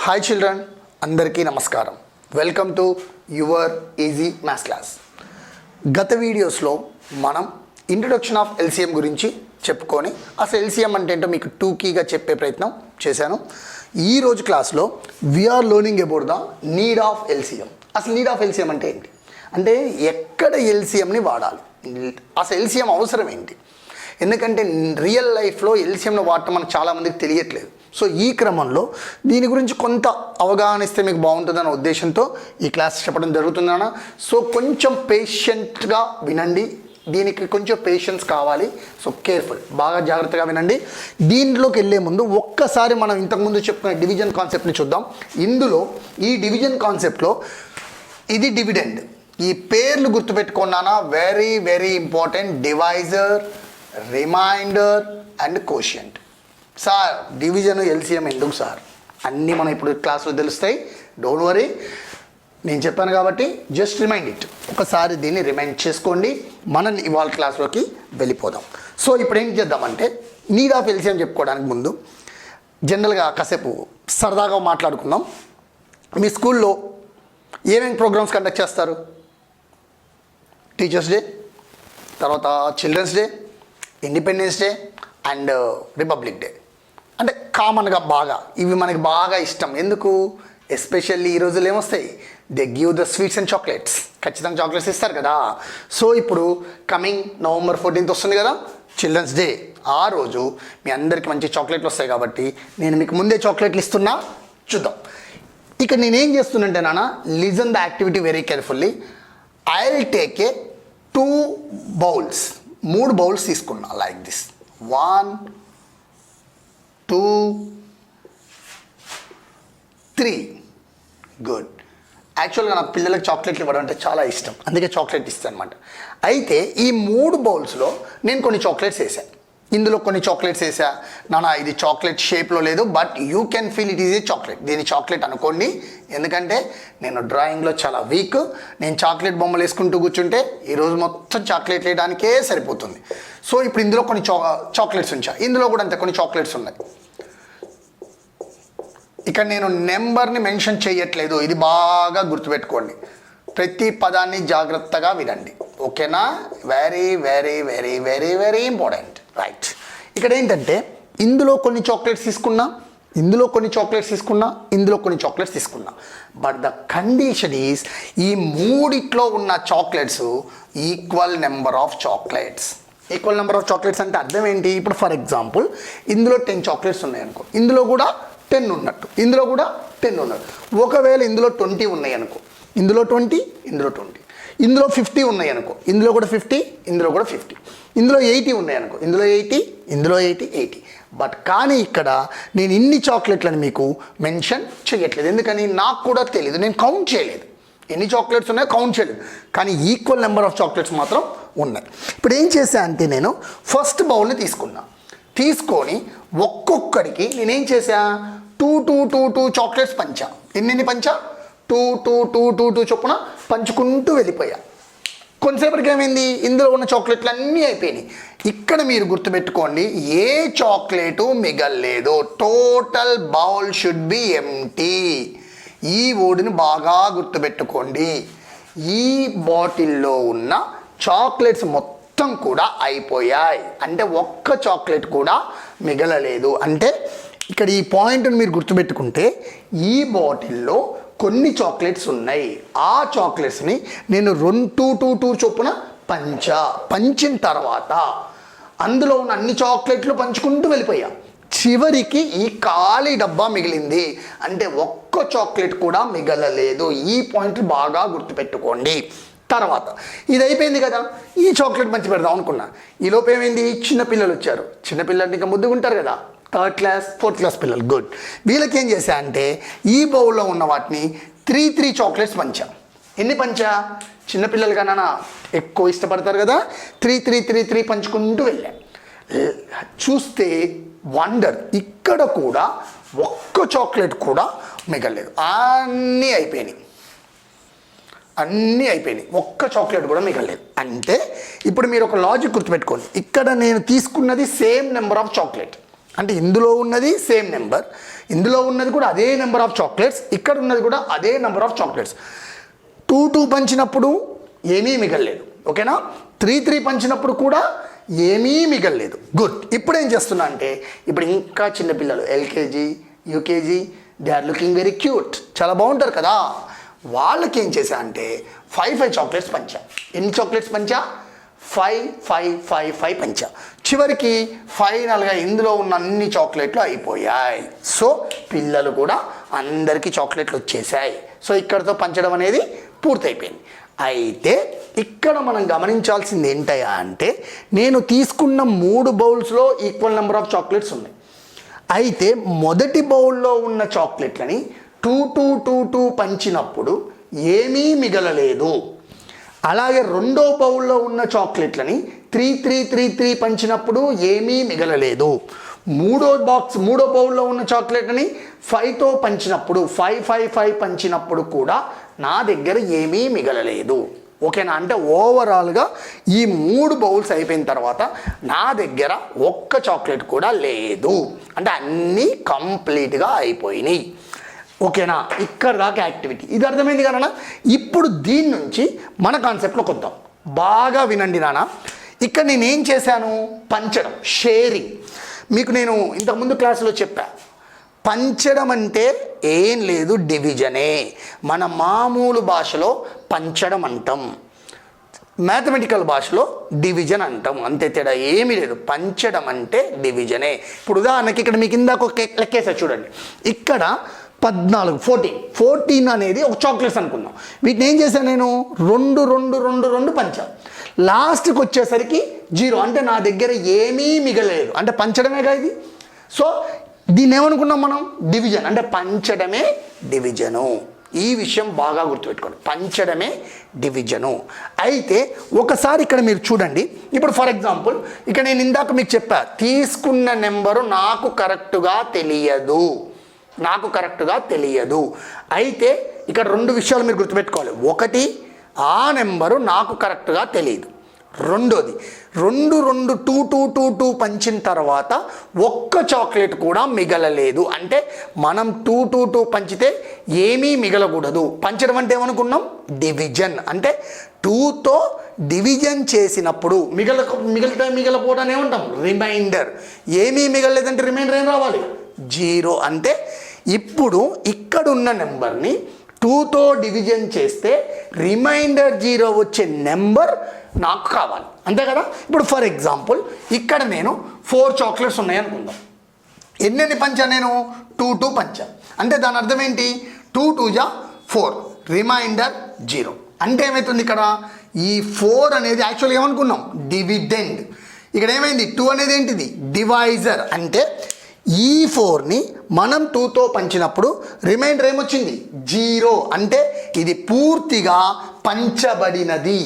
Hi children, అందరికీ నమస్కారం. Welcome to your easy maths class. గత వీడియోస్లో మనం ఇంట్రొడక్షన్ ఆఫ్ ఎల్సిఎం గురించి చెప్పుకొని అసలు ఎల్సిఎం అంటే ఏంటో మీకు టూకీగా చెప్పే ప్రయత్నం చేశాను. ఈరోజు క్లాస్లో we're learning about the need of LCM. అసలు నీడ్ ఆఫ్ ఎల్సిఎం అంటే ఏంటి, అంటే ఎక్కడ ఎల్సిఎంని వాడాలి, అసలు ఎల్సిఎం అవసరం ఏంటి. ఎందుకంటే రియల్ లైఫ్లో ఎల్సిఎంను వాడటం మనకు చాలామందికి తెలియట్లేదు. సో ఈ క్రమంలో దీని గురించి కొంత అవగాహన ఇస్తే మీకు బాగుంటుందన్న ఉద్దేశంతో ఈ క్లాస్ చెప్పడం జరుగుతుందన్న. సో కొంచెం పేషెంట్గా వినండి, దీనికి కొంచెం పేషెన్స్ కావాలి. సో కేర్ఫుల్, బాగా జాగ్రత్తగా వినండి. దీంట్లోకి వెళ్ళే ముందు ఒక్కసారి మనం ఇంతకుముందు చెప్పుకునే డివిజన్ కాన్సెప్ట్ని చూద్దాం. ఇందులో ఈ డివిజన్ కాన్సెప్ట్లో ఇది డివిడెండ్, ఈ పేర్లు గుర్తుపెట్టుకున్నానా, very very important. Divisor, remainder and quotient. Sir division LCM ఎందుకు సార్, అన్నీ మనం ఇప్పుడు క్లాసులో తెలుస్తాయి, డోంట్ వరీ. నేను చెప్పాను కాబట్టి జస్ట్ రిమైండ్ ఇట్, ఒకసారి దీన్ని రిమైండ్ చేసుకోండి. మనం ఇవాళ క్లాస్లోకి వెళ్ళిపోదాం. సో ఇప్పుడు ఏం చేద్దామంటే నీడ్ ఆఫ్ ఎల్సిఎం చెప్పుకోవడానికి ముందు జనరల్గా కాసేపు సరదాగా మాట్లాడుకుందాం. మీ స్కూల్లో ఏమేమి ప్రోగ్రామ్స్ కండక్ట్ చేస్తారు? టీచర్స్ డే, తర్వాత children's day, independence day and republic day. అంటే కామన్గా బాగా ఇవి మనకి బాగా ఇష్టం. ఎందుకు? ఎస్పెషల్లీ ఈ రోజులు ఏమొస్తాయి, they give the sweets and chocolates. ఖచ్చితంగా చాక్లెట్స్ ఇస్తారు కదా. సో ఇప్పుడు కమింగ్ November 14th వస్తుంది కదా, చిల్డ్రన్స్ డే. ఆ రోజు మీ అందరికీ మంచి చాక్లెట్లు వస్తాయి కాబట్టి నేను మీకు ముందే చాక్లెట్లు ఇస్తున్నా. చూద్దాం ఇక్కడ నేనేం చేస్తున్నంటే నాన్న, listen the activity very carefully. I will take a 2 bowls, 3 bowls తీసుకున్నా లైక్ దిస్. 1 2 3. గుడ్. యాక్చువల్గా నా పిల్లలకి చాక్లెట్లు ఇవ్వడం అంటే చాలా ఇష్టం, అందుకే చాక్లెట్ ఇస్తాను అనమాట. అయితే ఈ 3 బౌల్స్లో నేను కొన్ని చాక్లెట్స్ వేసాను. ఇందులో కొన్ని చాక్లెట్స్ వేసా నాన్న, ఇది చాక్లెట్ షేప్లో లేదు, but you can feel it is a chocolate. దీన్ని చాక్లెట్ అనుకోండి, ఎందుకంటే నేను డ్రాయింగ్లో చాలా వీక్. నేను చాక్లెట్ బొమ్మలు వేసుకుంటూ కూర్చుంటే ఈరోజు మొత్తం చాక్లెట్ వేయడానికే సరిపోతుంది. సో ఇప్పుడు ఇందులో కొన్ని చాక్లెట్స్ ఉంచా, ఇందులో కూడా అంతే కొన్ని చాక్లెట్స్ ఉన్నాయి. ఇక్కడ నేను నెంబర్ని మెన్షన్ చేయట్లేదు, ఇది బాగా గుర్తుపెట్టుకోండి. ప్రతి పదాన్ని జాగ్రత్తగా వినండి, ఓకేనా? Very very very very very important. Right. ఇక్కడ ఏంటంటే ఇందులో కొన్ని చాక్లెట్స్ తీసుకున్నా, ఇందులో కొన్ని చాక్లెట్స్ తీసుకున్నా, ఇందులో కొన్ని చాక్లెట్స్ తీసుకున్నా. బట్ ద కండిషన్ ఈజ్ ఈ మూడిట్లో ఉన్న chocolates equal number of chocolates. Equal number of chocolates అంటే అర్థం ఏంటి? ఇప్పుడు ఫర్ ఎగ్జాంపుల్ ఇందులో 10 చాక్లెట్స్ ఉన్నాయనుకో, ఇందులో కూడా 10 ఉన్నట్టు, ఇందులో కూడా 10 ఉన్నట్టు. ఒకవేళ ఇందులో 20 ఉన్నాయి అనుకో, ఇందులో 20, ఇందులో 20. ఇందులో 50 ఉన్నాయి అనుకో, ఇందులో కూడా 50, ఇందులో కూడా 50. ఇందులో 80 ఉన్నాయి అనుకో, ఇందులో 80, ఇందులో 80. బట్ కానీ ఇక్కడ నేను ఇన్ని చాక్లెట్లను మీకు మెన్షన్ చేయట్లేదు. ఎందుకని? నాకు కూడా తెలియదు, నేను కౌంట్ చేయలేదు. ఎన్ని చాక్లెట్స్ ఉన్నాయో కౌంట్ చేయలేదు, కానీ ఈక్వల్ నెంబర్ ఆఫ్ చాక్లెట్స్ మాత్రం ఉన్నాయి. ఇప్పుడు ఏం చేశా అంటే నేను ఫస్ట్ బౌల్ని తీసుకున్నా, తీసుకొని ఒక్కొక్కడికి నేనేం చేశా, 2 చాక్లెట్స్ పంచా. ఎన్ని పంచా? 2 చొప్పున పంచుకుంటూ వెళ్ళిపోయా. కొంతసేపటికి ఏమైంది, ఇందులో ఉన్న చాక్లెట్లు అన్నీ అయిపోయినాయి. ఇక్కడ మీరు గుర్తుపెట్టుకోండి, ఏ చాక్లెటు మిగల్లేదు. Total bowl should be empty. ఈ వర్డ్ని బాగా గుర్తుపెట్టుకోండి. ఈ బాటిల్లో ఉన్న చాక్లెట్స్ మొత్తం కూడా అయిపోయాయి, అంటే ఒక్క చాక్లెట్ కూడా మిగలలేదు. అంటే ఇక్కడ ఈ పాయింట్ని మీరు గుర్తుపెట్టుకుంటే ఈ బాటిల్లో కొన్ని చాక్లెట్స్ ఉన్నాయి. ఆ చాక్లెట్స్ని నేను 2 చొప్పున పంచిన తర్వాత అందులో ఉన్న అన్ని చాక్లెట్లు పంచుకుంటూ వెళ్ళిపోయా. చివరికి ఈ ఖాళీ డబ్బా మిగిలింది, అంటే ఒక్క చాక్లెట్ కూడా మిగలలేదు. ఈ పాయింట్ బాగా గుర్తుపెట్టుకోండి. తర్వాత ఇది అయిపోయింది కదా, ఈ చాక్లెట్ పంచి పెడదాం అనుకున్నా. ఈ లోపు ఏమైంది, చిన్నపిల్లలు వచ్చారు. చిన్నపిల్లలు ఇంకా ముద్దుగా ఉంటారు కదా, 3rd క్లాస్ 4th క్లాస్ పిల్లలు. గుడ్. వీళ్ళకి ఏం చేశా అంటే ఈ బౌల్లో ఉన్న వాటిని 3 చాక్లెట్స్ పంచా. ఎన్ని పంచా? చిన్నపిల్లలు కన్నా ఎక్కువ ఇష్టపడతారు కదా, 3 పంచుకుంటూ వెళ్ళా. చూస్తే వండర్, ఇక్కడ కూడా ఒక్క చాక్లెట్ కూడా మిగలలేదు. అన్నీ అయిపోయినాయి, ఒక్క చాక్లెట్ కూడా మిగలలేదు. అంటే ఇప్పుడు మీరు ఒక లాజిక్ గుర్తుపెట్టుకోండి, ఇక్కడ నేను తీసుకున్నది సేమ్ నెంబర్ ఆఫ్ చాక్లెట్. అంటే ఇందులో ఉన్నది సేమ్ నెంబర్, ఇందులో ఉన్నది కూడా అదే నెంబర్ ఆఫ్ చాక్లెట్స్, ఇక్కడ ఉన్నది కూడా అదే నెంబర్ ఆఫ్ చాక్లెట్స్. 2 పంచినప్పుడు ఏమీ మిగలలేదు. ఓకేనా? 3 పంచినప్పుడు కూడా ఏమీ మిగలలేదు. గుడ్. ఇప్పుడు ఏం చేస్తున్నా అంటే ఇప్పుడు ఇంకా చిన్నపిల్లలు LKG UKG they are looking very cute, చాలా బాగుంటారు కదా. వాళ్ళకి ఏం చేశా అంటే 5 చాక్లెట్స్ పంచా. ఎన్ని చాక్లెట్స్ పంచా? 5 పంచా. చివరికి ఫైనల్గా ఇందులో ఉన్న అన్ని చాక్లెట్లు అయిపోయాయి. సో పిల్లలు కూడా అందరికీ చాక్లెట్లు వచ్చేసాయి. సో ఇక్కడతో పంచడం అనేది పూర్తయిపోయింది. అయితే ఇక్కడ మనం గమనించాల్సింది ఏంటయ్యా అంటే నేను తీసుకున్న 3 బౌల్స్లో ఈక్వల్ నెంబర్ ఆఫ్ చాక్లెట్స్ ఉన్నాయి. అయితే మొదటి బౌల్లో ఉన్న చాక్లెట్లని 2 పంచినప్పుడు ఏమీ మిగలలేదు. అలాగే రెండో బౌల్లో ఉన్న చాక్లెట్లని 3 పంచినప్పుడు ఏమీ మిగలలేదు. మూడో బౌల్లో ఉన్న చాక్లెట్ని 5తో పంచినప్పుడు 5 పంచినప్పుడు కూడా నా దగ్గర ఏమీ మిగలలేదు. ఓకేనా? అంటే ఓవరాల్గా ఈ 3 బౌల్స్ అయిపోయిన తర్వాత నా దగ్గర ఒక్క చాక్లెట్ కూడా లేదు. అంటే అన్నీ కంప్లీట్గా అయిపోయినాయి. ఓకేనా? ఇక్కడ దాకా యాక్టివిటీ. ఇది అర్థమైంది కదా. ఇప్పుడు దీని నుంచి మన కాన్సెప్ట్లోకి వద్దాం. బాగా వినండి నాన్న. ఇక్కడ నేనేం చేశాను? పంచడం, షేరింగ్. మీకు నేను ఇంతకుముందు క్లాసులో చెప్పా, పంచడం అంటే ఏం లేదు, డివిజనే. మన మామూలు భాషలో పంచడం అంటాం, మ్యాథమెటికల్ భాషలో డివిజన్ అంటాం, అంతే తేడా ఏమీ లేదు. పంచడం అంటే డివిజనే. ఇప్పుడు ఉదాహరణకి ఇక్కడ మీకు ఇందాక ఒక లెక్కేసా చూడండి. ఇక్కడ 14 అనేది ఒక చాక్లెట్స్ అనుకుందాం. వీటిని ఏం చేశాను నేను? 2 పంచాను. లాస్ట్కి వచ్చేసరికి 0, అంటే నా దగ్గర ఏమీ మిగలేదు. అంటే పంచడమేగా ఇది. సో దీన్ని ఏమనుకున్నాం మనం? డివిజన్. అంటే పంచడమే డివిజను. ఈ విషయం బాగా గుర్తుపెట్టుకోండి, పంచడమే డివిజను. అయితే ఒకసారి ఇక్కడ మీరు చూడండి. ఇప్పుడు ఫర్ ఎగ్జాంపుల్ ఇక్కడ నేను ఇందాక మీకు చెప్పా, తీసుకున్న నెంబరు నాకు కరెక్ట్గా తెలియదు. అయితే ఇక్కడ 2 విషయాలు మీరు గుర్తుపెట్టుకోవాలి. ఒకటి, ఆ నెంబరు నాకు కరెక్ట్గా తెలియదు. రెండోది, 2 పంచిన తర్వాత ఒక్క చాక్లెట్ కూడా మిగలలేదు. అంటే మనం 2 పంచితే ఏమీ మిగలకూడదు. పంచడం అంటే ఏమనుకున్నాం? డివిజన్. అంటే 2తో డివిజన్ చేసినప్పుడు మిగలపోవడాన్ని ఏమంటాం? రిమైండర్. ఏమీ మిగలలేదంటే రిమైండర్ ఏం రావాలి? 0. అంటే ఇప్పుడు ఇక్కడున్న నెంబర్ని 2తో డివిజన్ చేస్తే రిమైండర్ 0 వచ్చే నెంబర్ నాకు కావాలి, అంతే కదా. ఇప్పుడు ఫర్ ఎగ్జాంపుల్ ఇక్కడ నేను 4 చాక్లెట్స్ ఉన్నాయి అనుకుందాం. ఎన్ని పంచాను నేను? 2 పంచాను. అంటే దాని అర్థం ఏంటి? 2 4, రిమైండర్ 0. అంటే ఏమవుతుంది ఇక్కడ? ఈ 4 అనేది యాక్చువల్గా ఏమనుకున్నాం? డివిడెండ్. ఇక్కడ ఏమైంది? 2 అనేది ఏంటిది? డివైజర్. అంటే ఈ 4ని మనం 2తో పంచినప్పుడు రిమైండర్ ఏమొచ్చింది? 0. అంటే ఇది పూర్తిగా పంచబడినది.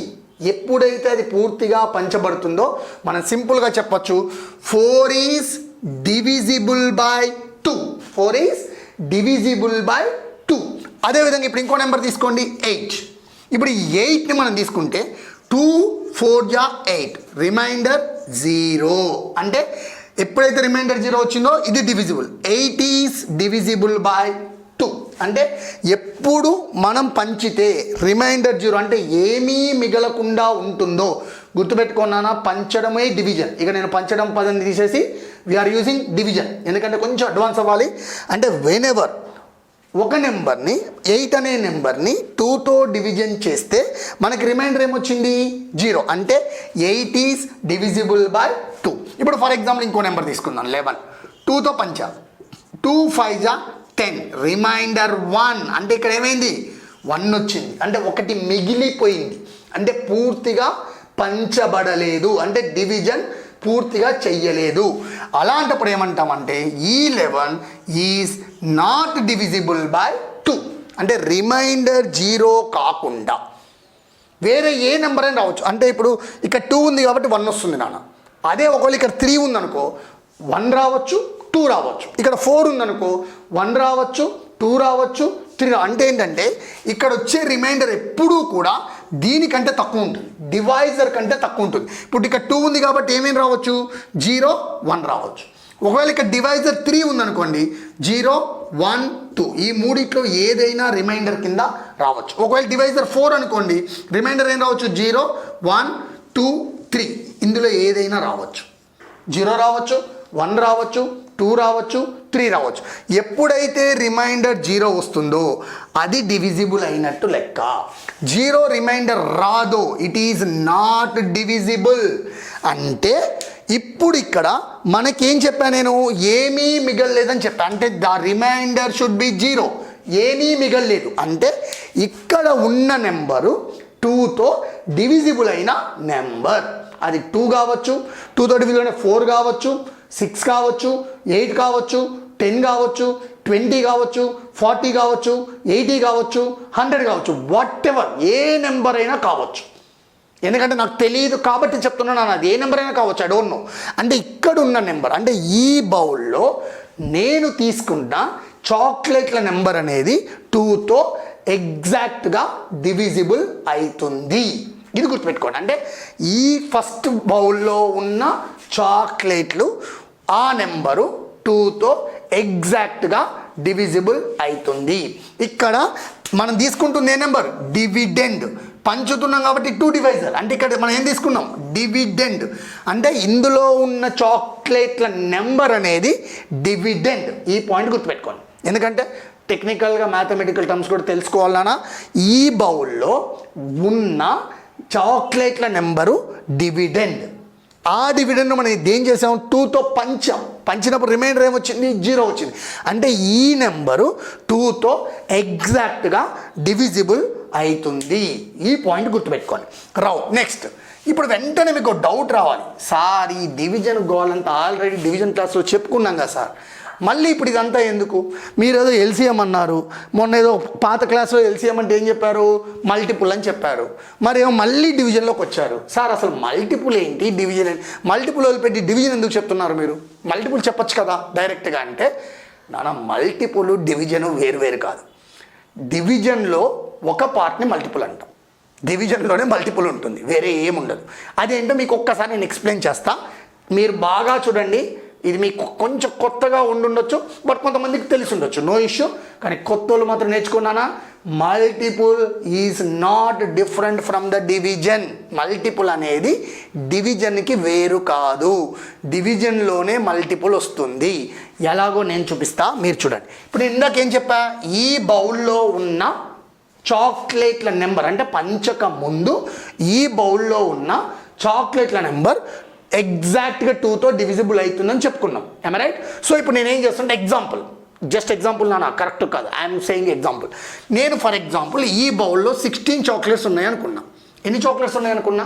ఎప్పుడైతే అది పూర్తిగా పంచబడుతుందో మనం సింపుల్గా చెప్పచ్చు, 4 is divisible by 2. 4 is divisible by 2. అదేవిధంగా ఇప్పుడు ఇంకో నెంబర్ తీసుకోండి, 8. ఇప్పుడు ఈ 8ని మనం తీసుకుంటే 2 4 8, రిమైండర్ 0. అంటే ఎప్పుడైతే రిమైండర్ 0 వచ్చిందో ఇది డివిజిబుల్. 8 is divisible by 2. అంటే ఎప్పుడు మనం పంచితే రిమైండర్ 0 అంటే ఏమీ మిగలకుండా ఉంటుందో గుర్తుపెట్టుకున్నానా? పంచడమే డివిజన్. ఇక నేను పంచడం పదాన్ని తీసేసి వీఆర్ యూజింగ్ డివిజన్, ఎందుకంటే కొంచెం అడ్వాన్స్ అవ్వాలి. అంటే వెనెవర్ ఒక నెంబర్ని 8 అనే నెంబర్ని 2తో డివిజన్ చేస్తే మనకి రిమైండర్ ఏమొచ్చింది? 0. అంటే 8 ఈజ్ డివిజిబుల్ బై 2. ఇప్పుడు ఫర్ ఎగ్జాంపుల్ ఇంకో నెంబర్ తీసుకుందాం, 11. 2తో పంచా, 2 5 10, రిమైండర్ 1. అంటే ఇక్కడ ఏమైంది? 1 వచ్చింది. అంటే ఒకటి మిగిలిపోయింది. అంటే పూర్తిగా పంచబడలేదు, అంటే డివిజన్ పూర్తిగా చెయ్యలేదు. అలాంటప్పుడు ఏమంటామంటే ఈ 11 ఈజ్ నాట్ డివిజిబుల్ బై 2. అంటే రిమైండర్ 0 కాకుండా వేరే ఏ నెంబర్ అయినా రావచ్చు. అంటే ఇప్పుడు ఇక్కడ 2 ఉంది కాబట్టి 1 వస్తుంది నాన్న. అదే ఒకవేళ ఇక్కడ 3 ఉందనుకో 1 రావచ్చు, 2 రావచ్చు. ఇక్కడ 4 ఉందనుకో 1 రావచ్చు, 2 రావచ్చు, 3. అంటే ఏంటంటే ఇక్కడ వచ్చే రిమైండర్ ఎప్పుడూ కూడా దీనికంటే తక్కువ ఉంటుంది, డివైజర్ కంటే తక్కువ ఉంటుంది. ఇప్పుడు ఇక్కడ 2 ఉంది కాబట్టి ఏమేమి రావచ్చు? 0 1 రావచ్చు. ఒకవేళ ఇక్కడ డివైజర్ 3 ఉందనుకోండి 0 1 2 ఈ మూడిట్లో ఏదైనా రిమైండర్ కింద రావచ్చు. ఒకవేళ డివైజర్ 4 అనుకోండి రిమైండర్ ఏం రావచ్చు 0 1 2 3 ఇందులో ఏదైనా రావచ్చు. 0 రావచ్చు, 1 రావచ్చు, 2 రావచ్చు, 3 రావచ్చు. ఎప్పుడైతే రిమైండర్ 0 వస్తుందో అది డివిజిబుల్ అయినట్టు లెక్క. 0 రిమైండర్ రాదో ఇట్ ఈజ్ నాట్ డివిజిబుల్. అంటే ఇప్పుడు ఇక్కడ మనకేం చెప్పాను నేను, ఏమీ మిగలలేదని చెప్పాను. అంటే ద రిమైండర్ షుడ్ బి 0, ఏమీ మిగలలేదు. అంటే ఇక్కడ ఉన్న నెంబరు 2తో డివిజిబుల్ అయిన నెంబర్. అది 2 కావచ్చు, 2తో డివిజిబుల్ అయిన 4 కావచ్చు, 6 కావచ్చు, 8 కావచ్చు, 10 కావచ్చు, 20 కావచ్చు, 40 కావచ్చు, 80 కావచ్చు, 100 కావచ్చు, వాట్ ఎవర్ ఏ నెంబర్ అయినా కావచ్చు. ఎందుకంటే నాకు తెలియదు కాబట్టి చెప్తున్నాను, అది ఏ నెంబర్ అయినా కావచ్చు, ఐ డోంట్ నో. అంటే ఇక్కడ ఉన్న నెంబర్ అంటే ఈ బౌల్లో నేను తీసుకున్న చాక్లెట్ల నెంబర్ అనేది 2తో ఎగ్జాక్ట్గా డివిజిబుల్ అవుతుంది. ఇది గుర్తుపెట్టుకోండి. అంటే ఈ ఫస్ట్ బౌల్లో ఉన్న చాక్లెట్లు ఆ నెంబరు 2తో ఎగ్జాక్ట్గా డివిజిబుల్ అవుతుంది. ఇక్కడ మనం తీసుకుంటుంది ఏ నెంబర్, డివిడెండ్. పంచుతున్నాం కాబట్టి 2 డివైజర్. అంటే ఇక్కడ మనం ఏం తీసుకున్నాం, డివిడెండ్. అంటే ఇందులో ఉన్న చాక్లెట్ల నెంబర్ అనేది డివిడెండ్. ఈ పాయింట్ గుర్తుపెట్టుకోండి. ఎందుకంటే టెక్నికల్గా మ్యాథమెటికల్ టర్మ్స్ కూడా తెలుసుకోవాలన్నా ఈ బౌల్లో ఉన్న చాక్లెట్ల నెంబరు డివిడెండ్. ఆ డివిడెండ్ మనం ఏం చేసాం, 2తో పంచినప్పుడు రిమైండర్ ఏమొచ్చింది 0 వచ్చింది. అంటే ఈ నెంబరు 2తో ఎగ్జాక్ట్గా డివిజిబుల్ అవుతుంది. ఈ పాయింట్ గుర్తుపెట్టుకోండి. నెక్స్ట్ ఇప్పుడు వెంటనే మీకు డౌట్ రావాలి, సార్ ఈ డివిజన్ గోలంతా ఆల్రెడీ డివిజన్ క్లాస్లో చెప్పుకున్నాం కదా సార్, మళ్ళీ ఇప్పుడు ఇదంతా ఎందుకు? మీరు ఏదో ఎల్సిఎం అన్నారు, మొన్న ఏదో పాత క్లాస్లో ఎల్సిఎం అంటే ఏం చెప్పారు, మల్టిపుల్ అని చెప్పారు. మరేమో మళ్ళీ డివిజన్లోకి వచ్చారు. సార్ అసలు మల్టిపుల్ ఏంటి, డివిజన్ ఏంటి? మల్టిపుల్ వదిలిపెట్టి డివిజన్ ఎందుకు చెప్తున్నారు మీరు? మల్టిపుల్ చెప్పచ్చు కదా డైరెక్ట్గా. అంటే నాన్న మల్టిపుల్ డివిజన్ వేరు కాదు. డివిజన్లో ఒక పార్ట్ని మల్టిపుల్ అంటాం, డివిజన్లోనే మల్టిపుల్ ఉంటుంది, వేరే ఏముండదు. అదేంటో మీకు ఒక్కసారి నేను ఎక్స్ప్లెయిన్ చేస్తా, మీరు బాగా చూడండి. ఇది మీకు కొంచెం కొత్తగా ఉండుండొచ్చు, బట్ కొంతమందికి తెలిసి ఉండొచ్చు, నో ఇష్యూ. కానీ కొత్త వాళ్ళు మాత్రం నేర్చుకున్నానా, multiple is not different from the division. Multiple అనేది డివిజన్కి వేరు కాదు, డివిజన్లోనే మల్టిపుల్ వస్తుంది. ఎలాగో నేను చూపిస్తా, మీరు చూడండి. ఇప్పుడు ఇందాక ఏం చెప్పా, ఈ బౌల్లో ఉన్న చాక్లెట్ల నెంబర్ అంటే పంచక ముందు ఈ బౌల్లో ఉన్న చాక్లెట్ల నెంబర్ ఎగ్జాక్ట్గా 2తో డివిజిబుల్ అవుతుందని చెప్పుకున్నాం. I'm right? సో ఇప్పుడు నేనేం చేస్తుంటే ఎగ్జాంపుల్, జస్ట్ ఎగ్జాంపుల్ నా కరెక్ట్ కాదు, ఐఎమ్ సేయింగ్ ఎగ్జాంపుల్. నేను ఫర్ ఎగ్జాంపుల్ ఈ బౌల్లో 16 చాక్లెట్స్ ఉన్నాయనుకున్నా. ఎన్ని చాక్లెట్స్ ఉన్నాయనుకున్నా,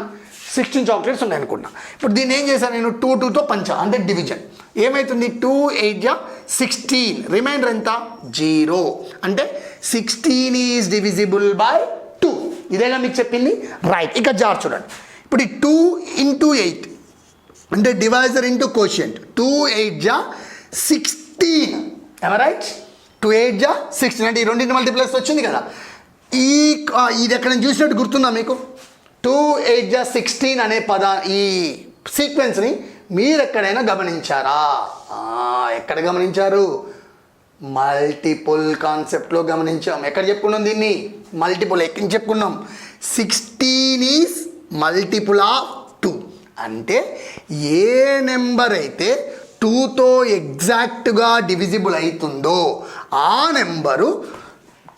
16 చాక్లెట్స్ ఉన్నాయనుకున్నా. ఇప్పుడు దీన్ని ఏం చేశాను నేను, 2తో పంచా అంటే డివిజన్. ఏమవుతుంది, 2 8 16, రిమైండర్ ఎంత 0. అంటే 16 ఈజ్ డివిజిబుల్ బై 2. ఇదేగా మీకు చెప్పింది, రైట్. ఇక జార్ చూడండి. ఇప్పుడు ఈ 2 into 8 అంటే డివైజర్ ఇంటూ కోషియంట్. 2 8 16, రైట్? 2 8 16 అంటే ఈ రెండింటి మల్టిప్లెక్స్ వచ్చింది కదా. ఇది ఎక్కడ చూసినట్టు గుర్తుందా మీకు? 2 8 16 అనే ఈ సీక్వెన్స్ని మీరు ఎక్కడైనా గమనించారా? ఎక్కడ గమనించారు? మల్టిపుల్ కాన్సెప్ట్లో గమనించాం. ఎక్కడ చెప్పుకున్నాం దీన్ని? మల్టిపుల్. ఎక్కడ చెప్పుకున్నాం? 16 ఈజ్ మల్టిపుల్ ఆఫ్ 2. అంటే ఏ నెంబర్ అయితే 2తో ఎగ్జాక్ట్గా డివిజిబుల్ అవుతుందో ఆ నెంబరు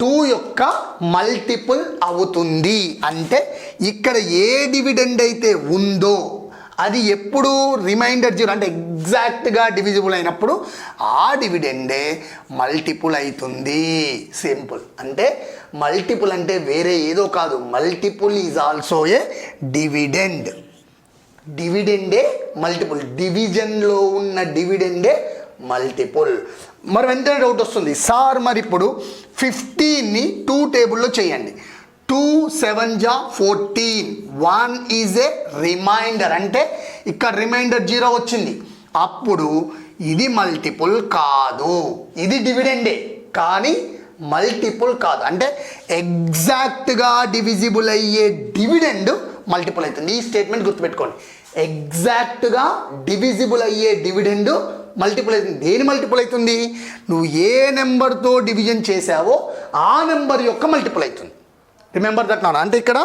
2 యొక్క మల్టిపుల్ అవుతుంది. అంటే ఇక్కడ ఏ డివిడెండ్ అయితే ఉందో అది ఎప్పుడు రిమైండర్ 0 అంటే ఎగ్జాక్ట్గా డివిజిబుల్ అయినప్పుడు ఆ డివిడెండే మల్టిపుల్ అవుతుంది. సింపుల్. అంటే మల్టిపుల్ అంటే వేరే ఏదో కాదు, multiple is also a dividend. డివిడెండే మల్టిపుల్, డివిజన్లో ఉన్న డివిడెండే మల్టిపుల్. మరి వెంటనే డౌట్ వస్తుంది, సార్ మరి ఇప్పుడు 15ని 2 టేబుల్లో చేయండి. 2 7 14, 1 ఈజ్ ఏ రిమైండర్. అంటే ఇక్కడ రిమైండర్ 0 వచ్చింది. అప్పుడు ఇది మల్టిపుల్ కాదు, ఇది డివిడెండే కానీ మల్టిపుల్ కాదు. అంటే ఎగ్జాక్ట్గా డివిజిబుల్ అయ్యే డివిడెండ్ మల్టిపుల్ అవుతుంది. ఈ స్టేట్మెంట్ గుర్తుపెట్టుకోండి. ఎగ్జాక్ట్గా డివిజిబుల్ అయ్యే డివిడెండ్ మల్టిపుల్ అవుతుంది. దేని మల్టిపుల్ అవుతుంది? నువ్వు ఏ నెంబర్తో డివిజన్ చేసావో ఆ నెంబర్ యొక్క మల్టిపుల్ అవుతుంది. రిమెంబర్ దట్ నాన్న. అంటే ఇక్కడ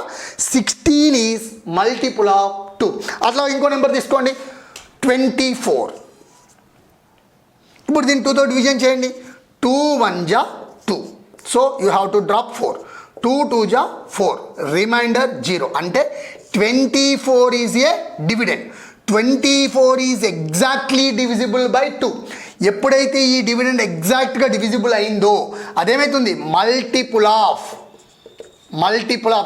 16 ఈజ్ మల్టిపుల్ ఆఫ్ 2. అట్లా ఇంకో నెంబర్ తీసుకోండి, 24. ఇప్పుడు దీన్ని 2తో డివిజన్ చేయండి. 2 1 జా 2. So you have to drop 4. 2 2 జా 4. రిమైండర్ 0. అంటే 24 is a dividend. 24 is exactly divisible by 2. ఎప్పుడైతే ఈ డివిడెండ్ ఎగ్జాక్ట్గా డివిజిబుల్ అయిందో అదేమవుతుంది? Multiple of.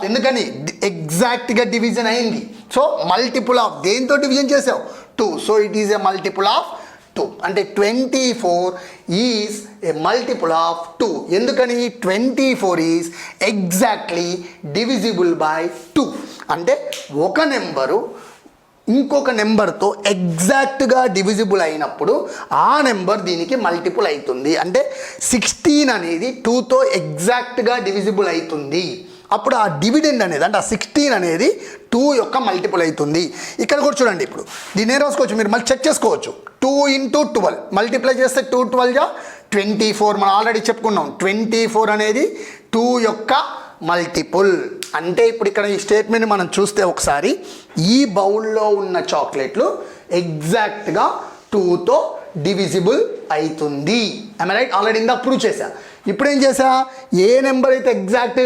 ఎందుకని? ఎగ్జాక్ట్గా డివిజన్ అయింది. సో మల్టిపుల్ ఆఫ్ దేంతో డివిజన్ చేసావు? 2. So it is a multiple of 2. అంటే 24 ఈజ్ ఏ మల్టిపుల్ ఆఫ్ 2. ఎందుకని? 24 ఈజ్ ఎగ్జాక్ట్లీ డివిజిబుల్ బై 2. అంటే ఒక నెంబరు ఇంకొక నెంబర్తో ఎగ్జాక్ట్గా డివిజిబుల్ అయినప్పుడు ఆ నెంబర్ దీనికి మల్టిపుల్ అవుతుంది. అంటే 16 అనేది 2తో ఎగ్జాక్ట్గా డివిజిబుల్ అవుతుంది. అప్పుడు ఆ డివిడెండ్ అనేది అంటే ఆ 16 అనేది 2 యొక్క మల్టిపుల్ అవుతుంది. ఇక్కడ కూడా చూడండి, ఇప్పుడు దీన్ని ఏం రాసుకోవచ్చు, మీరు మళ్ళీ చెక్ చేసుకోవచ్చు. 2 × 12 మల్టిప్లై చేస్తే 2 12 జా 24. మనం ఆల్రెడీ చెప్పుకున్నాం 24 అనేది 2 యొక్క మల్టిపుల్. అంటే ఇప్పుడు ఇక్కడ ఈ స్టేట్మెంట్ మనం చూస్తే ఒకసారి, ఈ బౌల్లో ఉన్న చాక్లెట్లు ఎగ్జాక్ట్గా 2తో డివిజిబుల్ అవుతుంది. I right? ఆల్రెడీ ఇందాక ప్రూవ్ చేశా. ఇప్పుడు ఏం చేసా, ఏ నెంబర్ అయితే ఎగ్జాక్ట్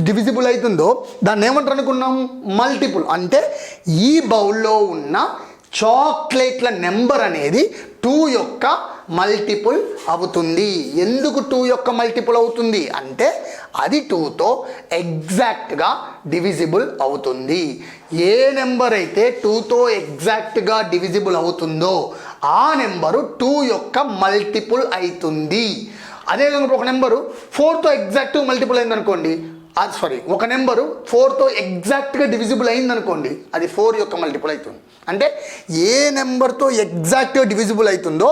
డివిజిబుల్ అవుతుందో దాన్ని ఏమంటారు అనుకున్నాం? మల్టిపుల్. అంటే ఈ బౌల్లో ఉన్న చాక్లెట్ల నెంబర్ అనేది 2 యొక్క మల్టిపుల్ అవుతుంది. ఎందుకు 2 యొక్క మల్టిపుల్ అవుతుంది అంటే అది 2తో ఎగ్జాక్ట్గా డివిజిబుల్ అవుతుంది. ఏ నెంబర్ అయితే 2తో ఎగ్జాక్ట్గా డివిజిబుల్ అవుతుందో ఆ నెంబరు 2 యొక్క మల్టిపుల్ అవుతుంది. అదేవిధంగా ఒక నెంబరు 4తో ఎగ్జాక్ట్ మల్టిపుల్ అయిందనుకోండి, ఒక నెంబరు 4తో ఎగ్జాక్ట్గా డివిజిబుల్ అయిందనుకోండి, అది 4 యొక్క మల్టిపుల్ అవుతుంది. అంటే ఏ నెంబర్తో ఎగ్జాక్ట్గా డివిజిబుల్ అవుతుందో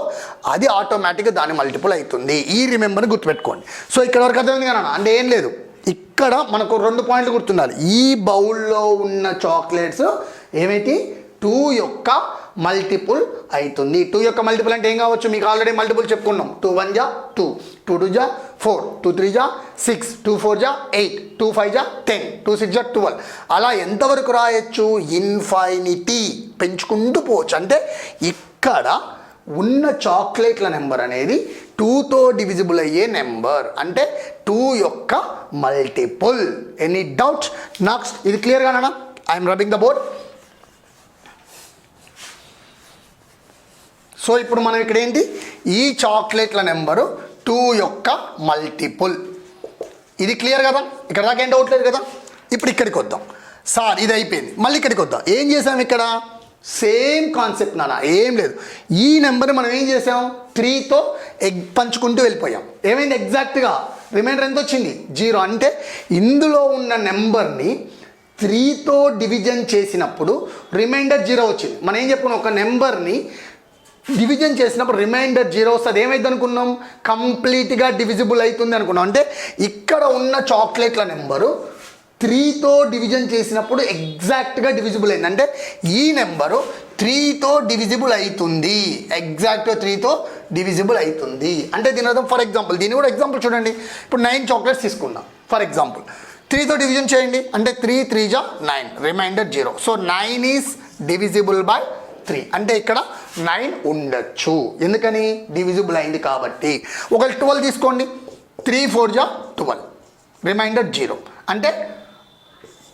అది ఆటోమేటిక్గా దాని మల్టిపుల్ అవుతుంది. ఈ రిమెంబర్ని గుర్తుపెట్టుకోండి. సో ఇక్కడ వరకు అర్థమైంది కదా? అంటే ఏం లేదు, ఇక్కడ మనకు 2 పాయింట్లు గుర్తుండాలి. ఈ బౌల్లో ఉన్న చాక్లెట్స్ ఏమిటి? 2 యొక్క మల్టిపుల్ అవుతుంది. 2 యొక్క మల్టిపుల్ అంటే ఏం కావచ్చు? మీకు ఆల్రెడీ మల్టిపుల్ చెప్పుకున్నాం. 2 1 జా 2, 2 2 జా 4, 2 3 జా 6, 2 4 జా 8, 2 5 జా 10, 2 6 జా 12. అలా ఎంతవరకు రాయొచ్చు? ఇన్ఫైనిటీ పెంచుకుంటూ పోవచ్చు. అంటే ఇక్కడ ఉన్న చాక్లెట్ల నెంబర్ అనేది 2తో డివిజిబుల్ అయ్యే నెంబర్. అంటే 2 యొక్క మల్టిపుల్. Any doubt? నెక్స్ట్ ఇది క్లియర్గానా? I'm rubbing the board. So ఇప్పుడు మనం ఇక్కడ ఏంటి, ఈ చాక్లెట్ల నెంబరు 2 యొక్క మల్టిపుల్. ఇది క్లియర్ కదా? ఇక్కడ దాకా ఏం డౌట్ లేదు కదా? ఇప్పుడు ఇక్కడికి వద్దాం. సార్ ఇది అయిపోయింది, మళ్ళీ ఇక్కడికి వద్దాం. ఏం చేసాం ఇక్కడ? సేమ్ కాన్సెప్ట్ నాన్న, ఏం లేదు. ఈ నెంబర్ని మనం ఏం చేసాం? 3తో పంచుకుంటూ వెళ్ళిపోయాం. ఏమైంది? ఎగ్జాక్ట్గా రిమైండర్ ఎంత వచ్చింది? 0. అంటే ఇందులో ఉన్న నెంబర్ని 3తో డివిజన్ చేసినప్పుడు రిమైండర్ 0 వచ్చింది. మనం ఏం చెప్పుకున్నాం? ఒక నెంబర్ని డివిజన్ చేసినప్పుడు రిమైండర్ 0 వస్తుంది. ఏమైంది అనుకున్నాం? కంప్లీట్గా డివిజిబుల్ అవుతుంది అనుకున్నాం. అంటే ఇక్కడ ఉన్న చాక్లెట్ల నెంబరు 3తో డివిజన్ చేసినప్పుడు ఎగ్జాక్ట్గా డివిజిబుల్ అయింది. అంటే ఈ నెంబరు 3తో డివిజిబుల్ అవుతుంది. ఎగ్జాక్ట్గా 3తో డివిజిబుల్ అవుతుంది. అంటే దీని అర్థం, ఫర్ ఎగ్జాంపుల్ దీన్ని కూడా ఎగ్జాంపుల్ చూడండి. ఇప్పుడు 9 చాక్లెట్స్ తీసుకున్నాం ఫర్ ఎగ్జాంపుల్. 3తో డివిజన్ చేయండి. అంటే 3 3 జా 9, remainder 0. So 9 is divisible by 3. అంటే ఇక్కడ 9 ఉండొచ్చు. ఎందుకని? డివిజిబుల్ అయింది కాబట్టి. ఒకవేళ 12 తీసుకోండి. 3 4 జా 12, రిమైండర్ 0. అంటే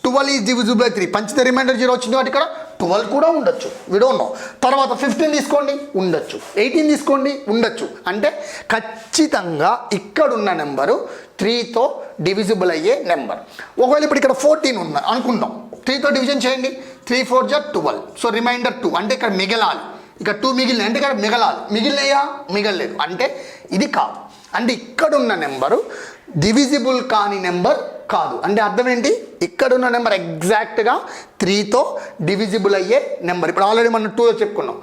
12 ఈజ్ డివిజిబుల్ బై 3. పంచితే రిమైండర్ 0 వచ్చింది కాబట్టి ఇక్కడ 12 కూడా ఉండొచ్చు. We don't know. తర్వాత 15 తీసుకోండి, ఉండొచ్చు. 18 తీసుకోండి, ఉండొచ్చు. అంటే ఖచ్చితంగా ఇక్కడున్న నెంబరు 3తో డివిజిబుల్ అయ్యే నెంబర్. ఒకవేళ ఇప్పుడు ఇక్కడ 14 ఉంది అనుకుందాం. 3తో డివిజన్ చేయండి. 3 4 జా 12. So remainder 2. అంటే ఇక్కడ మిగలాలి. ఇక్కడ 2 మిగిలినాయి. అంటే ఇక్కడ మిగలాలి. మిగిలినయా? మిగలలేదు. అంటే ఇది కాదు. అంటే ఇక్కడున్న నెంబరు డివిజిబుల్ కాని నెంబర్ కాదు. అంటే అర్థం ఏంటి? ఇక్కడున్న నెంబర్ ఎగ్జాక్ట్గా 3తో డివిజిబుల్ అయ్యే నెంబర్. ఇప్పుడు ఆల్రెడీ మనం 2తో చెప్పుకున్నాం.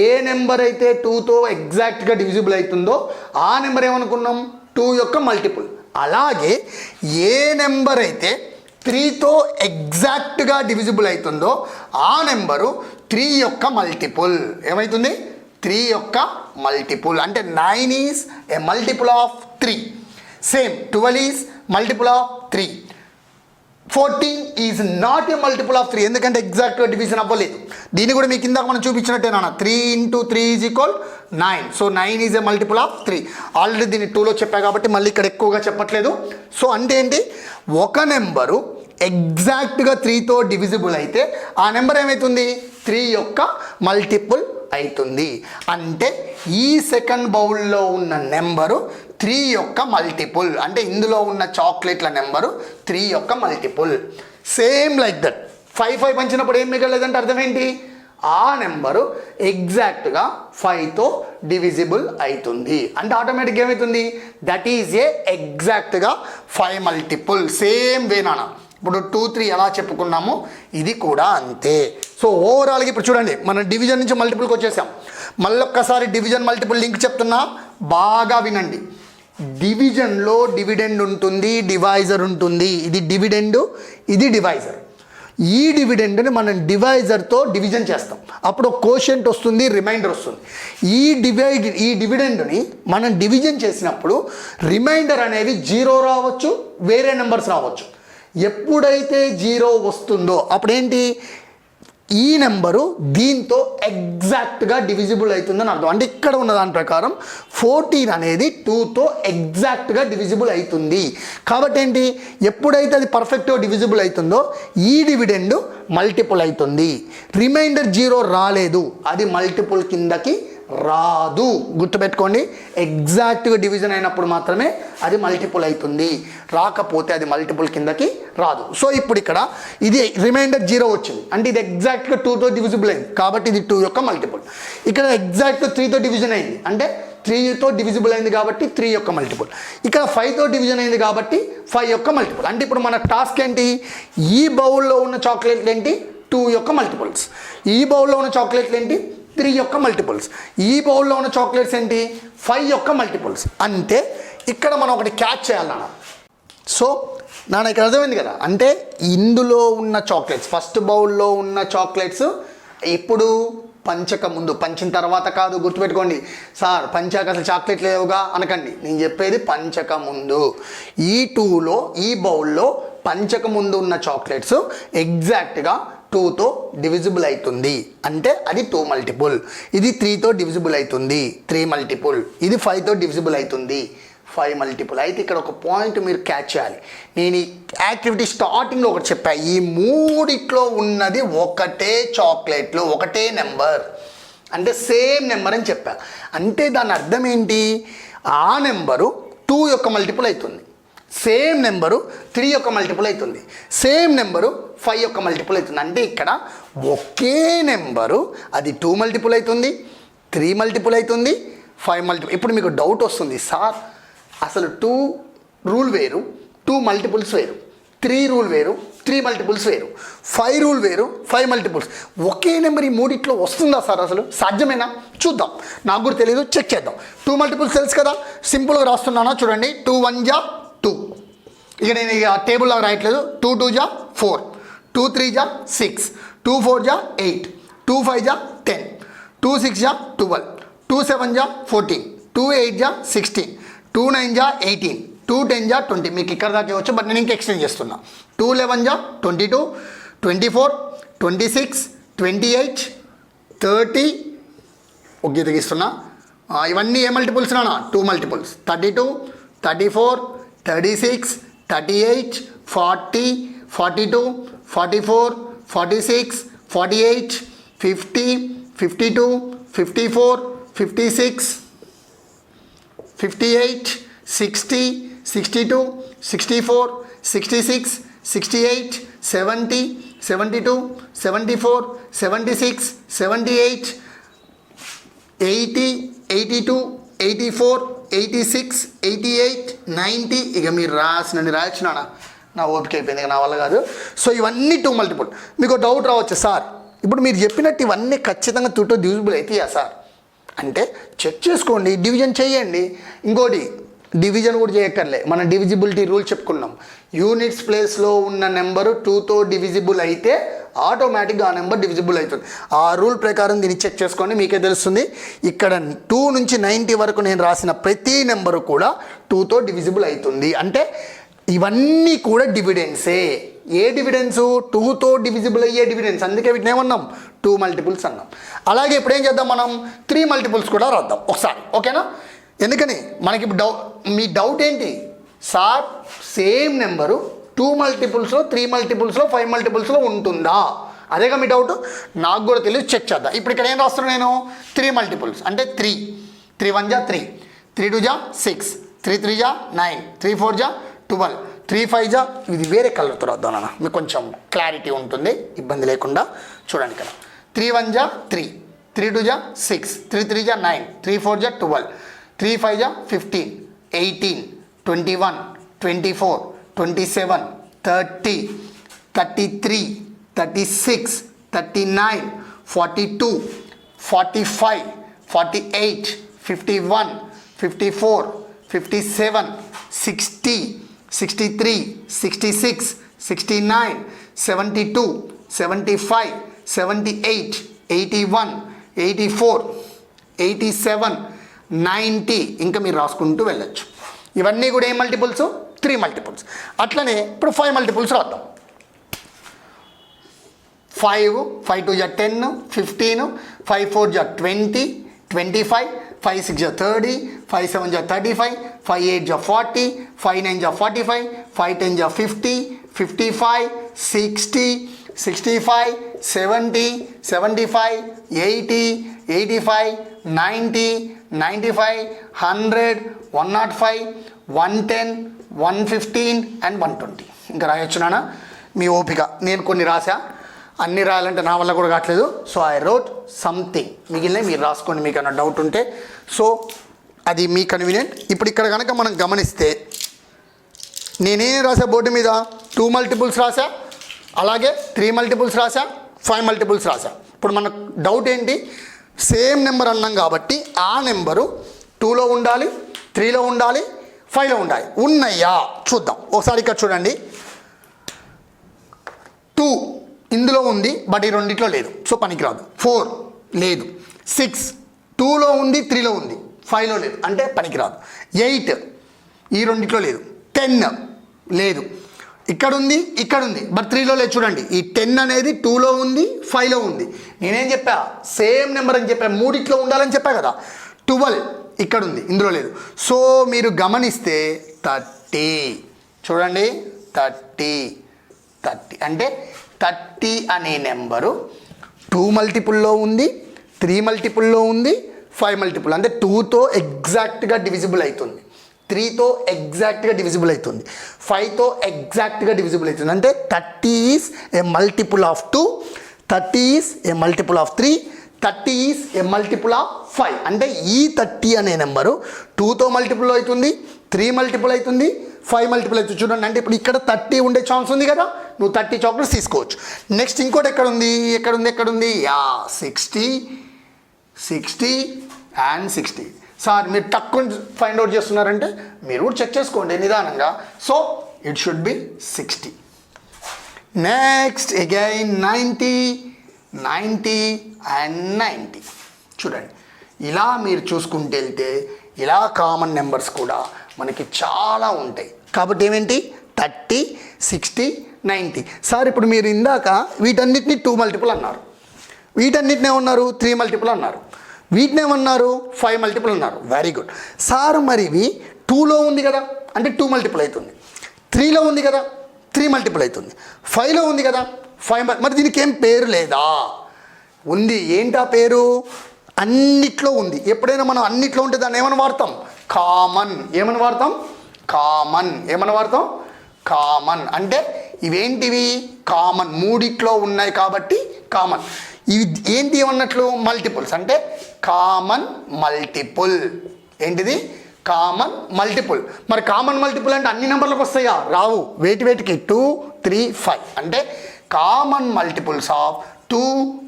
ఏ నెంబర్ అయితే 2తో ఎగ్జాక్ట్గా డివిజిబుల్ అవుతుందో ఆ నెంబర్ ఏమనుకున్నాం? 2 యొక్క మల్టిపుల్. అలాగే ఏ నెంబర్ అయితే 3తో ఎగ్జాక్ట్గా డివిజిబుల్ అవుతుందో ఆ నెంబరు 3 యొక్క మల్టిపుల్. ఏమవుతుంది? 3 యొక్క మల్టిపుల్. అంటే 9 is a multiple of 3. Same 12 is multiple of 3. 14 is not a multiple of 3, ఎందుకంటే ఎగ్జాక్ట్గా డివిజన్ అవ్వలేదు. దీన్ని కూడా మీకు ఇందాక మనం చూపించినట్టేనా, 3 × 3 = 9. So 9 is a multiple of 3. Already దీన్ని 2లో చెప్పా కాబట్టి మళ్ళీ ఇక్కడ ఎక్కువగా చెప్పట్లేదు. సో అంటే ఏంటి, ఒక నెంబరు ఎగ్జాక్ట్గా 3తో డివిజిబుల్ అయితే ఆ నెంబర్ ఏమవుతుంది, 3 యొక్క మల్టిపుల్ అవుతుంది. అంటే ఈ సెకండ్ బౌల్లో ఉన్న నెంబరు 3 యొక్క మల్టిపుల్. అంటే ఇందులో ఉన్న చాక్లెట్ల నెంబరు 3 యొక్క మల్టిపుల్. సేమ్ లైక్ దట్ 5 పంచినప్పుడు ఏం మిగలలేదంటే అర్థం ఏంటి, ఆ నెంబరు ఎగ్జాక్ట్గా 5తో డివిజిబుల్ అవుతుంది. అంటే ఆటోమేటిక్గా ఏమవుతుంది, దట్ ఈజ్ ఏ ఎగ్జాక్ట్గా 5 మల్టిపుల్. సేమ్ వేనానా ఇప్పుడు 2, 3 ఎలా చెప్పుకున్నామో ఇది కూడా అంతే. సో ఓవరాల్గా ఇప్పుడు చూడండి, మనం డివిజన్ నుంచి మల్టిపుల్కి వచ్చేసాం. మళ్ళొక్కసారి డివిజన్ మల్టిపుల్ లింక్ చెప్తున్నా, బాగా వినండి. డివిజన్లో డివిడెండ్ ఉంటుంది, డివైజర్ ఉంటుంది. ఇది డివిడెండ్, ఇది డివైజర్. ఈ డివిడెండ్ని మనం డివైజర్తో డివిజన్ చేస్తాం, అప్పుడు కోషెంట్ వస్తుంది, రిమైండర్ వస్తుంది. ఈ డివిడెండ్ని మనం డివిజన్ చేసినప్పుడు రిమైండర్ అనేవి 0 రావచ్చు, వేరే నెంబర్స్ రావచ్చు. ఎప్పుడైతే 0 వస్తుందో అప్పుడేంటి, ఈ నెంబరు దీంతో ఎగ్జాక్ట్గా డివిజిబుల్ అవుతుందని అర్థం. అంటే ఇక్కడ ఉన్న దాని ప్రకారం 14 అనేది 2తో ఎగ్జాక్ట్గా డివిజిబుల్ అవుతుంది. కాబట్టి ఏంటి, ఎప్పుడైతే అది పర్ఫెక్ట్గా డివిజిబుల్ అవుతుందో ఈ డివిడెండ్ మల్టిపుల్ అవుతుంది. రిమైండర్ 0 రాలేదు, అది మల్టిపుల్ కిందకి రాదు. గుర్తుపెట్టుకోండి, ఎగ్జాక్ట్గా డివిజన్ అయినప్పుడు మాత్రమే అది మల్టిపుల్ అవుతుంది, రాకపోతే అది మల్టిపుల్ కిందకి రాదు. సో ఇప్పుడు ఇక్కడ ఇది రిమైండర్ 0 వచ్చింది, అంటే ఇది ఎగ్జాక్ట్గా 2తో డివిజిబుల్ అయింది కాబట్టి ఇది 2 యొక్క మల్టిపుల్. ఇక్కడ ఎగ్జాక్ట్గా 3తో డివిజన్ అయింది, అంటే 3తో డివిజిబుల్ అయింది కాబట్టి 3 యొక్క మల్టిపుల్. ఇక్కడ 5తో డివిజన్ అయింది కాబట్టి 5 యొక్క మల్టిపుల్. అంటే ఇప్పుడు మన టాస్క్ ఏంటి, ఈ బౌల్లో ఉన్న చాక్లెట్లు ఏంటి, 2 యొక్క మల్టిపుల్స్. ఈ బౌల్లో ఉన్న చాక్లెట్లు ఏంటి, 3 యొక్క మల్టిపుల్స్. ఈ బౌల్లో ఉన్న చాక్లెట్స్ ఏంటి, 5 యొక్క మల్టిపుల్స్. అంటే ఇక్కడ మనం ఒకటి క్యాచ్ చేయాలన్నా. సో నాన్న ఇక్కడ అర్థమైంది కదా, అంటే ఇందులో ఉన్న చాక్లెట్స్, ఫస్ట్ బౌల్లో ఉన్న చాక్లెట్స్ ఇప్పుడు పంచక ముందు, పంచిన తర్వాత కాదు. గుర్తుపెట్టుకోండి, సార్ పంచాక అసలు చాక్లెట్ లేవుగా అనకండి, నేను చెప్పేది పంచక ముందు. ఈ 2లో ఈ బౌల్లో పంచక ముందు ఉన్న చాక్లెట్స్ ఎగ్జాక్ట్గా 2తో డివిజిబుల్ అవుతుంది, అంటే అది 2 మల్టిపుల్. ఇది 3తో డివిజిబుల్ అవుతుంది, 3 మల్టిపుల్. ఇది 5తో డివిజిబుల్ అవుతుంది, 5 మల్టిపుల్. అయితే ఇక్కడ ఒక పాయింట్ మీరు క్యాచ్ చేయాలి. నేను ఈ యాక్టివిటీ స్టార్టింగ్లో ఒకటి చెప్పా, ఈ మూడిట్లో ఉన్నది ఒకటే చాక్లెట్లు, ఒకటే నెంబర్, అంటే సేమ్ నెంబర్ అని చెప్పా. అంటే దాని అర్థం ఏంటి, ఆ నెంబరు 2 యొక్క మల్టిపుల్ అవుతుంది, సేమ్ నెంబరు 3 యొక్క మల్టిపుల్ అవుతుంది, సేమ్ నెంబరు 5 యొక్క మల్టిపుల్ అవుతుంది. అంటే ఇక్కడ ఒకే నెంబరు అది 2 మల్టిపుల్ అవుతుంది, 3 మల్టిపుల్ అవుతుంది, 5 మల్టిపుల్. ఇప్పుడు మీకు డౌట్ వస్తుంది, సార్ అసలు 2 రూల్ వేరు, 2 మల్టిపుల్స్ వేరు, 3 రూల్ వేరు, 3 మల్టిపుల్స్ వేరు, 5 రూల్ వేరు, 5 మల్టిపుల్స్. ఒకే నెంబర్ ఈ మూడిట్లో వస్తుందా సార్, అసలు సాధ్యమేనా? చూద్దాం, నాకు కూడా తెలియదు, చెక్ చేద్దాం. 2 మల్టిపుల్స్ తెలుసు కదా, సింపుల్గా రాస్తున్నానా చూడండి. 2 × 1 = 2. ఇక నేను ఇక టేబుల్లో రాయట్లేదు. 2 × 2 = 4, 2 × 3 = 6, 2 × 4 = 8, 2 × 5 = 10, 2 × 6 = 12, 2 × 7 = 14, 2 × 8 = 16, 2 × 9 = 18, 2 × 10 = 20. మీకు ఇక్కడ దాకా వచ్చు, బట్ నేను ఇంకా ఎక్స్టెండ్ చేస్తున్నా. 2 × 11 = 22, 24, 26, 28, 30. ఒక గీత గీస్తున్నా. ఇవన్నీ ఏ మల్టిపుల్స్ నానా, 2 మల్టిపుల్స్. 32, 34, 36, 38, 40, 42, 44, 46, 48, 50, 52, 54, 56, 58, 60, 62, 64, 66, 68, 70, 72, 74, 76, 78, 80, 82, 84, 86, 88, 90. ఇక మీరు రాయొచ్చు నాన్న, నా ఓపిక అయిపోయింది, ఇక నా వల్ల కాదు. సో ఇవన్నీ 2 మల్టిపుల్. మీకు డౌట్ రావచ్చు, సార్ ఇప్పుడు మీరు చెప్పినట్టు ఇవన్నీ ఖచ్చితంగా 2తో డివిజిబుల్ అవుతాయా సార్ అంటే చెక్ చేసుకోండి, డివిజన్ చేయండి. ఇంకోటి డివిజన్ కూడా చేయక్కర్లే, మనం డివిజిబిలిటీ రూల్ చెప్పుకున్నాం. యూనిట్స్ ప్లేస్లో ఉన్న నెంబరు 2తో డివిజిబుల్ అయితే ఆటోమేటిక్గా ఆ నెంబర్ డివిజిబుల్ అవుతుంది. ఆ రూల్ ప్రకారం దీన్ని చెక్ చేసుకోండి, మీకే తెలుస్తుంది. ఇక్కడ 2 నుంచి 90 వరకు నేను రాసిన ప్రతి నెంబరు కూడా 2తో డివిజిబుల్ అవుతుంది. అంటే ఇవన్నీ కూడా డివిడెన్సే. ఏ డివిడెన్సు? 2తో డివిజిబుల్ అయ్యే డివిడెన్స్. అందుకే వీటిని ఏమన్నాం? 2 మల్టిపుల్స్ అన్నాం. అలాగే ఇప్పుడు ఏం చేద్దాం, మనం 3 మల్టిపుల్స్ కూడా రాద్దాం ఒకసారి, ఓకేనా? ఎందుకని మనకి ఇప్పుడు మీ డౌట్ ఏంటి సార్, సేమ్ నెంబరు 2 మల్టిపుల్స్లో, 3 మల్టిపుల్స్లో, 5 మల్టిపుల్స్లో ఉంటుందా? అదేగా మీ డౌట్. నాకు కూడా తెలియదు, చెక్ చేద్దాం. ఇప్పుడు ఇక్కడ ఏం రాస్తున్నాను నేను? 3 మల్టిపుల్స్ అంటే 3. 3 1 3, 3 2 6, 3 3 9, 3 4 12, 3 5 ఇది వేరే కలర్తో రాద్దాం నాన్న, మీకు కొంచెం క్లారిటీ ఉంటుంది, ఇబ్బంది లేకుండా. చూడండి ఇక్కడ 3 1 3, 3 2 6, 3 3 9, 3 4 12, 3 5 15, 18, 21, 24, 27, 30, 33, 36, 39, 42, 45, 48, 51, 54, 57, 60, 63, 66, 69, 72, 75, 78, 81, 84, 87, 90 ఇంకా మీరు రాసుకుంటూ వెళ్ళొచ్చు. ఇవన్నీ కూడా ఏ మల్టిపుల్స్? 3 మల్టిపుల్స్. అట్లనే ఇప్పుడు 5 మల్టిపుల్స్ రాద్దాం. 5 5 2 10, 15, 5 4 20, 25, 5 6 30, 5 7 35, 5 8 40, 5 9 45, 5 10 50, 55, 60, 65, 70, 75, 80, 85, 90, 95, 100, 105, 110, 115 అండ్ 120. ఇంకా రాయొచ్చు నాన్న, మీ ఓపిక. నేను కొన్ని రాసా, అన్నీ రాయాలంటే నా వల్ల కూడా కావట్లేదు. సో ఐ రోట్ సంథింగ్, మిగిలినవి మీరు రాసుకోండి మీకు ఏమైనా డౌట్ ఉంటే. సో అది మీ కన్వీనియంట్. ఇప్పుడు ఇక్కడ కనుక మనం గమనిస్తే నేనేం రాసా బోర్డు మీద? 2 మల్టిపుల్స్ రాసా, అలాగే 3 మల్టిపుల్స్ రాసా, 5 మల్టిపుల్స్ రాసా. ఇప్పుడు మన డౌట్ ఏంటి? సేమ్ నెంబర్ అన్నాం కాబట్టి ఆ నెంబరు 2లో ఉండాలి, 3లో ఉండాలి, 5లో ఉండాలి. ఉన్నాయా చూద్దాం ఒకసారి. ఇక్కడ చూడండి, 2 ఇందులో ఉంది బట్ ఈ రెండిట్లో లేదు, సో పనికిరాదు. 4 లేదు, 6 2లో ఉంది, 3లో ఉంది, 5లో లేదు, అంటే పనికిరాదు. 8 ఈ రెండిట్లో లేదు, 10 లేదు, ఇక్కడ ఉంది, ఇక్కడ ఉంది, బట్ 3లో లేదు. చూడండి, ఈ 10 అనేది 2లో ఉంది, 5లో ఉంది. నేనేం చెప్పా? సేమ్ నెంబర్ అని చెప్పా, మూడిట్లో ఉండాలని చెప్పా కదా. 12 ఇక్కడ ఉంది, ఇందులో లేదు. సో మీరు గమనిస్తే 30 చూడండి, 30 అంటే 30 అనే నెంబరు 2 మల్టిపుల్లో ఉంది, 3 మల్టిపుల్లో ఉంది, 5 మల్టిపుల్. అంటే 2తో ఎగ్జాక్ట్గా డివిజిబుల్ అవుతుంది, 3తో ఎగ్జాక్ట్గా డివిజిబుల్ అవుతుంది, 5తో ఎగ్జాక్ట్గా డివిజిబుల్ అవుతుంది. అంటే 30 is a multiple of 2, 30 is a multiple of 3, 30 is a multiple of 5. అంటే ఈ 30 అనే నెంబరు 2తో మల్టిపుల్ అవుతుంది, 3 మల్టిపుల్ అవుతుంది, 5 మల్టిపుల్ అవుతుంది. చూడండి, అంటే ఇప్పుడు ఇక్కడ 30 ఉండే ఛాన్స్ ఉంది కదా, నువ్వు 30 చాక్లెట్స్ తీసుకోవచ్చు. నెక్స్ట్ ఇంకోటి ఎక్కడుంది? 60 అండ్ 60. సార్ మీరు తక్కువ ఫైండ్ అవుట్ చేస్తున్నారంటే మీరు కూడా చెక్ చేసుకోండి నిదానంగా. So it should be 60. Next again 90 and 90. చూడండి, ఇలా మీరు చూసుకుంటూ వెళ్తే ఇలా కామన్ నెంబర్స్ కూడా మనకి చాలా ఉంటాయి. కాబట్టి ఏమేంటి? 30, 60, 90. సార్ ఇప్పుడు మీరు ఇందాక వీటన్నిటిని 2 మల్టిపుల్ అన్నారు, వీటన్నిటిని ఏమన్నారు? 3 మల్టిపుల్ అన్నారు, వీటిని ఏమన్నారు? 5 మల్టిపుల్ అన్నారు. Very good sir. మరి ఇవి 2లో ఉంది కదా, అంటే 2 మల్టిపుల్ అవుతుంది, 3లో ఉంది కదా, 3 మల్టిపుల్ అవుతుంది, 5లో ఉంది కదా, 5. మరి దీనికి ఏం పేరు లేదా? ఉంది. ఏంటా పేరు? అన్నిట్లో ఉంది. ఎప్పుడైనా మనం అన్నిట్లో ఉంటే దాన్ని ఏమని వాడతాం? కామన్. ఏమని వాడతాం? కామన్. ఏమని వాడతాం? కామన్. అంటే ఇవేంటివి? కామన్. మూడిట్లో ఉన్నాయి కాబట్టి కామన్. ఇవి ఏంటి ఏమన్నట్లు? మల్టిపుల్స్. అంటే కామన్ మల్టిపుల్. ఏంటిది? Common multiple. మరి కామన్ మల్టిపుల్ అంటే అన్ని నెంబర్లకు వస్తాయా? రావు. వేటికి? 2, 3, 5. అంటే కామన్ మల్టిపుల్స్ ఆఫ్ 2,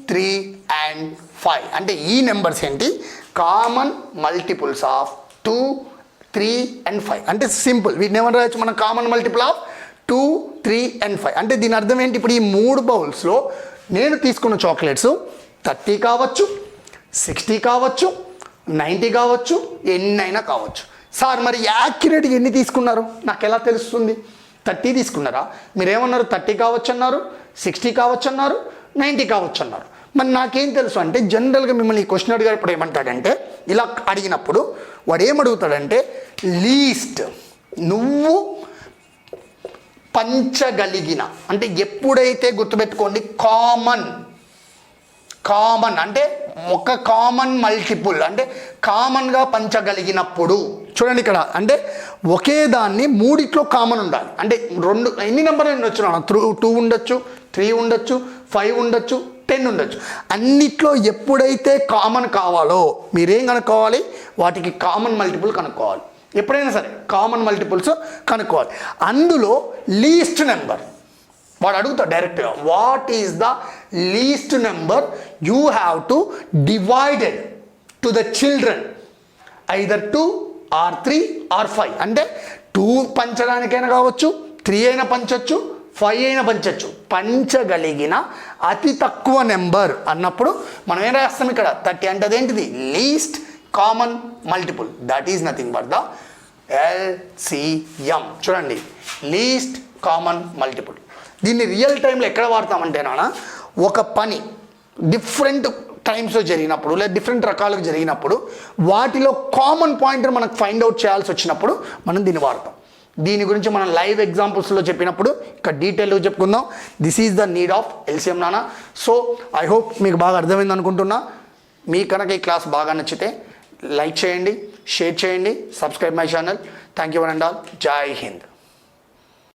3 అండ్ 5. అంటే ఈ నెంబర్స్ ఏంటి? కామన్ మల్టిపుల్స్ ఆఫ్ 2, 3 and 5 అంటే సింపుల్. వీటిని ఏమని రాయొచ్చు మనం? Common multiple of 2, 3 and 5. అంటే దీని అర్థం ఏంటి? ఇప్పుడు ఈ 3 బౌల్స్లో నేను తీసుకున్న చాక్లెట్స్ 30 కావచ్చు, 60 కావచ్చు, 90 కావచ్చు, ఎన్నైనా కావచ్చు. సార్ మరి యాక్యురేట్గా ఎన్ని తీసుకున్నారు నాకు ఎలా తెలుస్తుంది? 30 తీసుకున్నారా? మీరేమన్నారు? 30 కావచ్చు అన్నారు, 60 కావచ్చు అన్నారు, 90 కావచ్చు అన్నారు. మరి నాకేం తెలుసు అంటే జనరల్గా మిమ్మల్ని ఈ క్వశ్చన్ అడిగినప్పుడు ఏమంటాడంటే, ఇలా అడిగినప్పుడు వాడు ఏమడుగుతాడంటే లీస్ట్, నువ్వు పంచగలిగిన, అంటే ఎప్పుడైతే గుర్తుపెట్టుకోండి కామన్ అంటే ఒక కామన్ మల్టిపుల్ అంటే కామన్గా పంచగలిగినప్పుడు. చూడండి ఇక్కడ అంటే ఒకే దాన్ని మూడిట్లో కామన్ ఉండాలి. అంటే రెండు ఎన్ని నెంబర్ ఉండొచ్చు? 2 ఉండొచ్చు, 3 ఉండొచ్చు, 5 ఉండొచ్చు, 10 ఉండొచ్చు. అన్నిట్లో ఎప్పుడైతే కామన్ కావాలో మీరేం కనుక్కోవాలి? వాటికి కామన్ మల్టిపుల్ కనుక్కోవాలి. ఎప్పుడైనా సరే కామన్ మల్టిపుల్స్ కనుక్కోవాలి. అందులో లీస్ట్ నెంబర్ వాడు అడుగుతాడు డైరెక్ట్గా, what is the least number you have to divided to the children either 2 or 3 or 5. అంటే 2 పంచడానికైనా కావచ్చు, 3 అయినా పంచవచ్చు, 5 అయినా పంచవచ్చు. పంచగలిగిన అతి తక్కువ నెంబర్ అన్నప్పుడు మనం ఏం రాస్తాం ఇక్కడ? 30. అంటే అదేంటిది? Least common multiple. That is nothing but the LCM. చూడండి, లీస్ట్ కామన్ మల్టిపుల్. దీన్ని రియల్ టైంలో ఎక్కడ వాడతామంటే ఒక పని డిఫరెంట్ టైమ్స్లో జరిగినప్పుడు లేదా డిఫరెంట్ రకాలుగా జరిగినప్పుడు వాటిలో కామన్ పాయింట్ మనకు ఫైండ్ అవుట్ చేయాల్సి వచ్చినప్పుడు మనం దీన్ని వాడతాం. దీని గురించి మనం లైవ్ ఎగ్జాంపుల్స్లో చెప్పినప్పుడు ఇక్కడ డీటెయిల్గా చెప్పుకుందాం. This is the need of LCM నాన్న. సో ఐ హోప్ మీకు బాగా అర్థమైంది అనుకుంటున్నా. మీ కనుక ఈ క్లాస్ బాగా నచ్చితే లైక్ చేయండి, షేర్ చేయండి, subscribe my channel. Thank you one and all. జై హింద్.